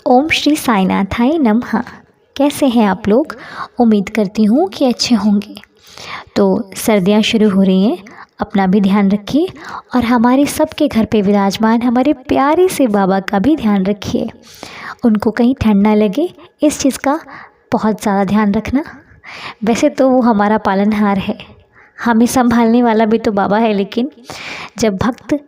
ओम श्री साईनाथाय नमः। कैसे हैं आप लोग? उम्मीद करती हूँ कि अच्छे होंगे। तो सर्दियाँ शुरू हो रही हैं, अपना भी ध्यान रखिए और हमारे सबके घर पे विराजमान हमारे प्यारे से बाबा का भी ध्यान रखिए। उनको कहीं ठंड ना लगे, इस चीज़ का बहुत ज़्यादा ध्यान रखना। वैसे तो वो हमारा पालनहार है, हमें संभालने वाला भी तो बाबा है, लेकिन जब भक्त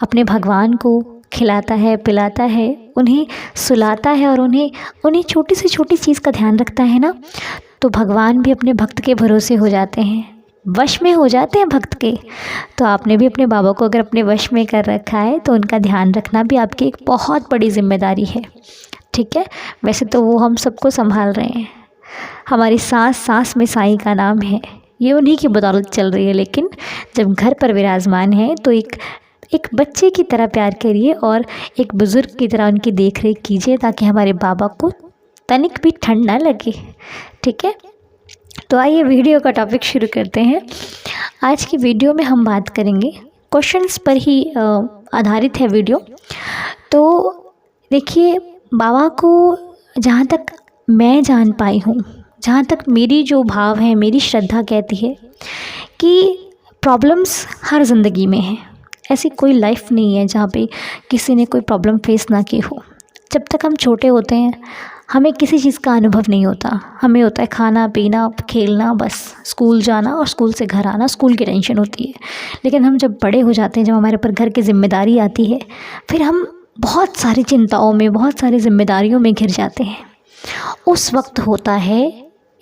अपने भगवान को खिलाता है, पिलाता है, उन्हें सुलाता है और उन्हें छोटी से छोटी चीज़ का ध्यान रखता है ना, तो भगवान भी अपने भक्त के भरोसे हो जाते हैं, वश में हो जाते हैं भक्त के। तो आपने भी अपने बाबा को अगर अपने वश में कर रखा है तो उनका ध्यान रखना भी आपकी एक बहुत बड़ी जिम्मेदारी है। ठीक है, वैसे तो वो हम सबको संभाल रहे हैं, हमारी सांस सांस में साईं का नाम है, ये उन्हीं की बदौलत चल रही है। लेकिन जब घर पर विराजमान है तो एक बच्चे की तरह प्यार करिए और एक बुज़ुर्ग की तरह उनकी देख रेख कीजिए, ताकि हमारे बाबा को तनिक भी ठंड ना लगे। ठीक है, तो आइए वीडियो का टॉपिक शुरू करते हैं। आज की वीडियो में हम बात करेंगे, क्वेश्चंस पर ही आधारित है वीडियो। तो देखिए, बाबा को जहाँ तक मैं जान पाई हूँ, जहाँ तक मेरी जो भाव है, मेरी श्रद्धा कहती है कि प्रॉब्लम्स हर ज़िंदगी में हैं। ऐसी कोई लाइफ नहीं है जहाँ पे किसी ने कोई प्रॉब्लम फेस ना की हो। जब तक हम छोटे होते हैं हमें किसी चीज़ का अनुभव नहीं होता, हमें होता है खाना पीना खेलना, बस स्कूल जाना और स्कूल से घर आना, स्कूल की टेंशन होती है। लेकिन हम जब बड़े हो जाते हैं, जब हमारे ऊपर घर की जिम्मेदारी आती है, फिर हम बहुत सारी चिंताओं में, बहुत सारी जिम्मेदारियों में घिर जाते हैं। उस वक्त होता है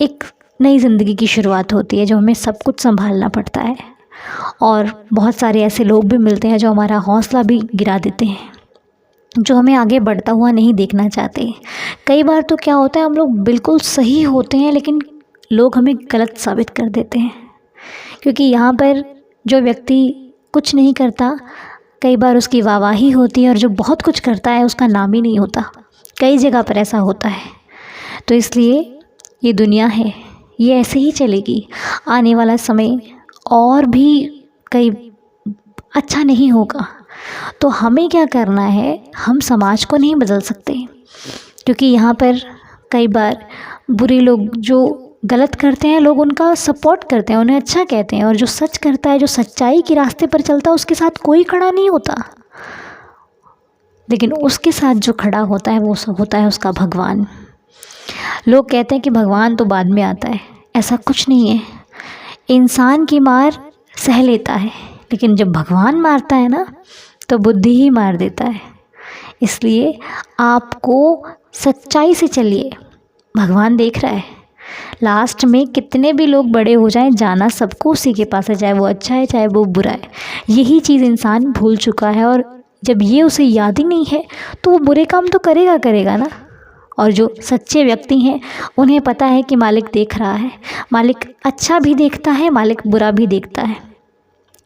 एक नई ज़िंदगी की शुरुआत होती है, जो हमें सब कुछ संभालना पड़ता है और बहुत सारे ऐसे लोग भी मिलते हैं जो हमारा हौसला भी गिरा देते हैं, जो हमें आगे बढ़ता हुआ नहीं देखना चाहते। कई बार तो क्या होता है, हम लोग बिल्कुल सही होते हैं लेकिन लोग हमें गलत साबित कर देते हैं, क्योंकि यहाँ पर जो व्यक्ति कुछ नहीं करता, कई बार उसकी वाहवाही होती है, और जो बहुत कुछ करता है उसका नाम ही नहीं होता। कई जगह पर ऐसा होता है। तो इसलिए ये दुनिया है, ये ऐसे ही चलेगी। आने वाला समय और भी कई अच्छा नहीं होगा। तो हमें क्या करना है, हम समाज को नहीं बदल सकते, क्योंकि यहाँ पर कई बार बुरे लोग जो गलत करते हैं, लोग उनका सपोर्ट करते हैं, उन्हें अच्छा कहते हैं, और जो सच करता है, जो सच्चाई के रास्ते पर चलता है, उसके साथ कोई खड़ा नहीं होता। लेकिन उसके साथ जो खड़ा होता है वो होता है उसका भगवान। लोग कहते हैं कि भगवान तो बाद में आता है, ऐसा कुछ नहीं है। इंसान की मार सह लेता है, लेकिन जब भगवान मारता है ना, तो बुद्धि ही मार देता है। इसलिए आपको सच्चाई से चलिए, भगवान देख रहा है। लास्ट में कितने भी लोग बड़े हो जाएं, जाना सबको उसी के पास है, चाहे वो अच्छा है चाहे वो बुरा है। यही चीज़ इंसान भूल चुका है, और जब ये उसे याद ही नहीं है तो वो बुरे काम तो करेगा ना। और जो सच्चे व्यक्ति हैं उन्हें पता है कि मालिक देख रहा है, मालिक अच्छा भी देखता है, मालिक बुरा भी देखता है।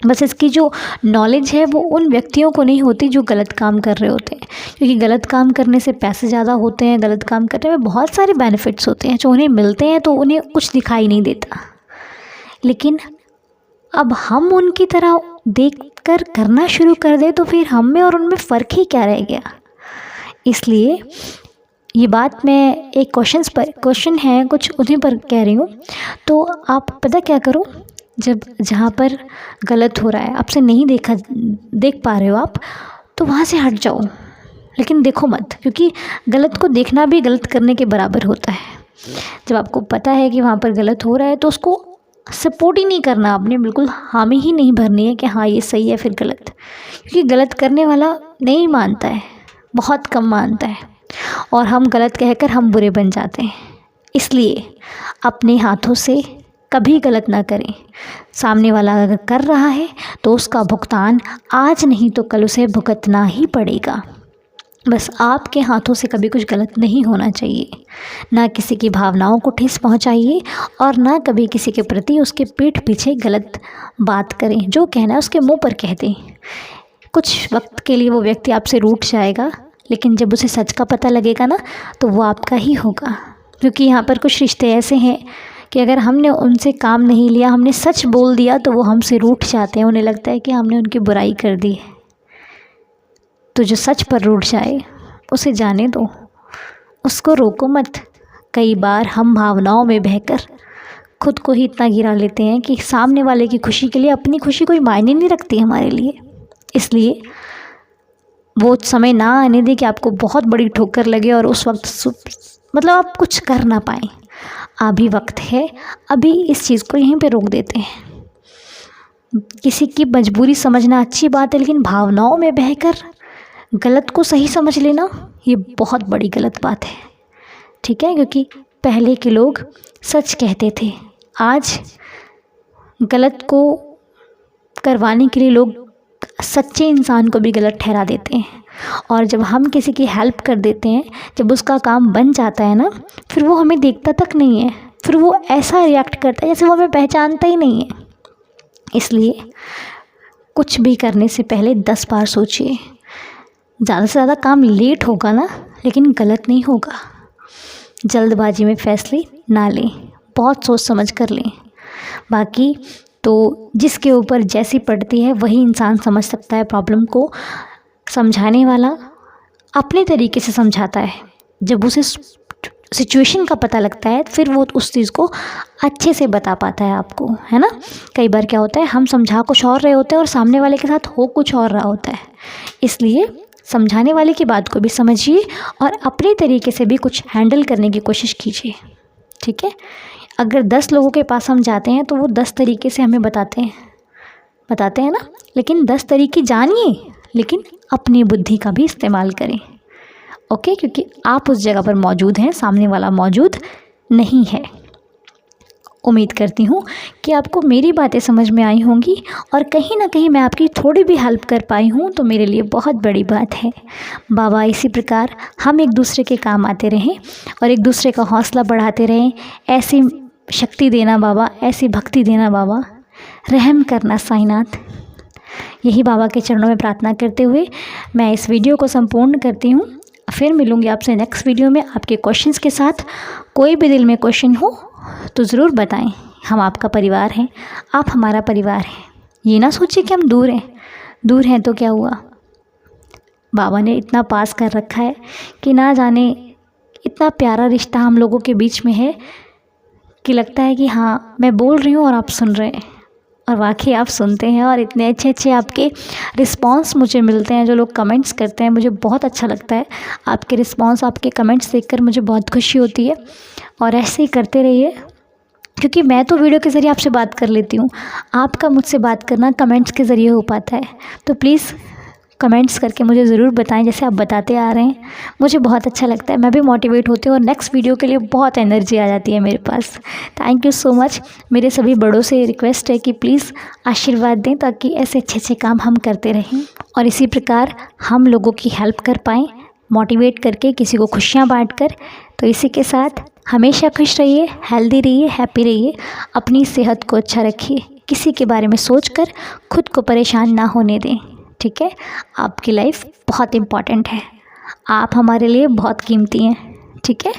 बस इसकी जो नॉलेज है वो उन व्यक्तियों को नहीं होती जो गलत काम कर रहे होते हैं, क्योंकि गलत काम करने से पैसे ज़्यादा होते हैं, गलत काम करने में बहुत सारे बेनिफिट्स होते हैं जो उन्हें मिलते हैं, तो उन्हें कुछ दिखाई नहीं देता। लेकिन अब हम उनकी तरह देखकर करना शुरू कर दें तो फिर हम में और उनमें फ़र्क ही क्या रह गया। इसलिए ये बात मैं एक क्वेश्चन है कुछ उन्हीं पर कह रही हूँ। तो आप पता क्या करो, जब जहाँ पर गलत हो रहा है, आपसे नहीं देख पा रहे हो आप, तो वहाँ से हट जाओ, लेकिन देखो मत, क्योंकि गलत को देखना भी गलत करने के बराबर होता है। जब आपको पता है कि वहाँ पर गलत हो रहा है तो उसको सपोर्ट ही नहीं करना, आपने बिल्कुल हामी ही नहीं भरनी है कि हाँ ये सही है फिर गलत, क्योंकि गलत करने वाला नहीं मानता है, बहुत कम मानता है, और हम गलत कहकर हम बुरे बन जाते हैं। इसलिए अपने हाथों से कभी गलत ना करें। सामने वाला अगर कर रहा है तो उसका भुगतान आज नहीं तो कल उसे भुगतना ही पड़ेगा। बस आपके हाथों से कभी कुछ गलत नहीं होना चाहिए। ना किसी की भावनाओं को ठेस पहुंचाइए, और ना कभी किसी के प्रति उसके पीठ पीछे गलत बात करें। जो कहना है उसके मुंह पर कह दें। कुछ वक्त के लिए वो व्यक्ति आपसे रूठ जाएगा, लेकिन जब उसे सच का पता लगेगा ना, तो वो आपका ही होगा। क्योंकि यहाँ पर कुछ रिश्ते ऐसे हैं कि अगर हमने उनसे काम नहीं लिया, हमने सच बोल दिया, तो वो हमसे रूठ जाते हैं। उन्हें लगता है कि हमने उनकी बुराई कर दी है। तो जो सच पर रूठ जाए उसे जाने दो, उसको रोको मत। कई बार हम भावनाओं में बहकर खुद को ही इतना गिरा लेते हैं कि सामने वाले की खुशी के लिए अपनी खुशी कोई मायने नहीं रखती हमारे लिए। इसलिए वो समय ना आने दे कि आपको बहुत बड़ी ठोकर लगे और उस वक्त मतलब आप कुछ कर ना पाएँ। अभी वक्त है, अभी इस चीज़ को यहीं पे रोक देते हैं। किसी की मजबूरी समझना अच्छी बात है, लेकिन भावनाओं में बहकर गलत को सही समझ लेना ये बहुत बड़ी गलत बात है। ठीक है, क्योंकि पहले के लोग सच कहते थे। आज गलत को करवाने के लिए लोग सच्चे इंसान को भी गलत ठहरा देते हैं। और जब हम किसी की हेल्प कर देते हैं, जब उसका काम बन जाता है ना, फिर वो हमें देखता तक नहीं है, फिर वो ऐसा रिएक्ट करता है जैसे वो हमें पहचानता ही नहीं है। इसलिए कुछ भी करने से पहले 10 बार सोचिए। ज़्यादा से ज़्यादा काम लेट होगा ना, लेकिन गलत नहीं होगा। जल्दबाजी में फैसले ना लें, बहुत सोच समझ कर लें। बाकी तो जिसके ऊपर जैसी पड़ती है वही इंसान समझ सकता है प्रॉब्लम को। समझाने वाला अपने तरीके से समझाता है। जब उसे सिचुएशन का पता लगता है फिर वो उस चीज़ को अच्छे से बता पाता है आपको, है ना। कई बार क्या होता है, हम समझा कुछ और रहे होते हैं और सामने वाले के साथ हो कुछ और रहा होता है। इसलिए समझाने वाले की बात को भी समझिए और अपने तरीके से भी कुछ हैंडल करने की कोशिश कीजिए। ठीक है, अगर 10 लोगों के पास हम जाते हैं तो वो 10 तरीके से हमें बताते हैं ना, लेकिन 10 तरीके जानिए, लेकिन अपनी बुद्धि का भी इस्तेमाल करें। ओके, क्योंकि आप उस जगह पर मौजूद हैं, सामने वाला मौजूद नहीं है। उम्मीद करती हूँ कि आपको मेरी बातें समझ में आई होंगी और कहीं ना कहीं मैं आपकी थोड़ी भी हेल्प कर पाई हूँ तो मेरे लिए बहुत बड़ी बात है। बाबा इसी प्रकार हम एक दूसरे के काम आते रहें और एक दूसरे का हौसला बढ़ाते रहें। ऐसी शक्ति देना बाबा, ऐसी भक्ति देना बाबा, रहम करना साईनाथ। यही बाबा के चरणों में प्रार्थना करते हुए मैं इस वीडियो को संपूर्ण करती हूँ। फिर मिलूँगी आपसे नेक्स्ट वीडियो में आपके क्वेश्चंस के साथ। कोई भी दिल में क्वेश्चन हो तो ज़रूर बताएं। हम आपका परिवार हैं, आप हमारा परिवार हैं। ये ना सोचिए कि हम दूर हैं तो क्या हुआ। बाबा ने इतना पास कर रखा है कि ना जाने इतना प्यारा रिश्ता हम लोगों के बीच में है कि लगता है कि हाँ मैं बोल रही हूँ और आप सुन रहे हैं, और वाकई आप सुनते हैं। और इतने अच्छे आपके रिस्पांस मुझे मिलते हैं, जो लोग कमेंट्स करते हैं, मुझे बहुत अच्छा लगता है। आपके रिस्पांस, आपके कमेंट्स देखकर मुझे बहुत खुशी होती है। और ऐसे ही करते रहिए, क्योंकि मैं तो वीडियो के ज़रिए आपसे बात कर लेती हूँ, आपका मुझसे बात करना कमेंट्स के ज़रिए हो पाता है। तो प्लीज़ कमेंट्स करके मुझे ज़रूर बताएं, जैसे आप बताते आ रहे हैं। मुझे बहुत अच्छा लगता है, मैं भी मोटिवेट होती हूँ और नेक्स्ट वीडियो के लिए बहुत एनर्जी आ जाती है मेरे पास। Thank you so much. मेरे सभी बड़ों से रिक्वेस्ट है कि प्लीज़ आशीर्वाद दें, ताकि ऐसे अच्छे काम हम करते रहें और इसी प्रकार हम लोगों की हेल्प कर पाएँ, मोटिवेट करके, किसी को खुशियाँ बाँट कर। तो इसी के साथ हमेशा खुश रहिए, हेल्दी रहिए, हैप्पी रहिए, अपनी सेहत को अच्छा रखिए, किसी के बारे में सोचकर खुद को परेशान ना होने दें। ठीक है, आपकी लाइफ बहुत इम्पॉर्टेंट है, आप हमारे लिए बहुत कीमती हैं। ठीक है,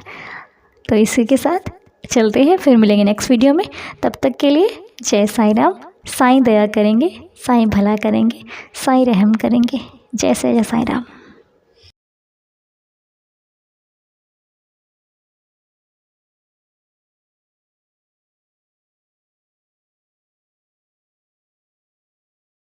तो इसी के साथ चलते हैं, फिर मिलेंगे नेक्स्ट वीडियो में। तब तक के लिए जय साईं राम। साईं दया करेंगे, साईं भला करेंगे, साईं रहम करेंगे। जय साईं राम।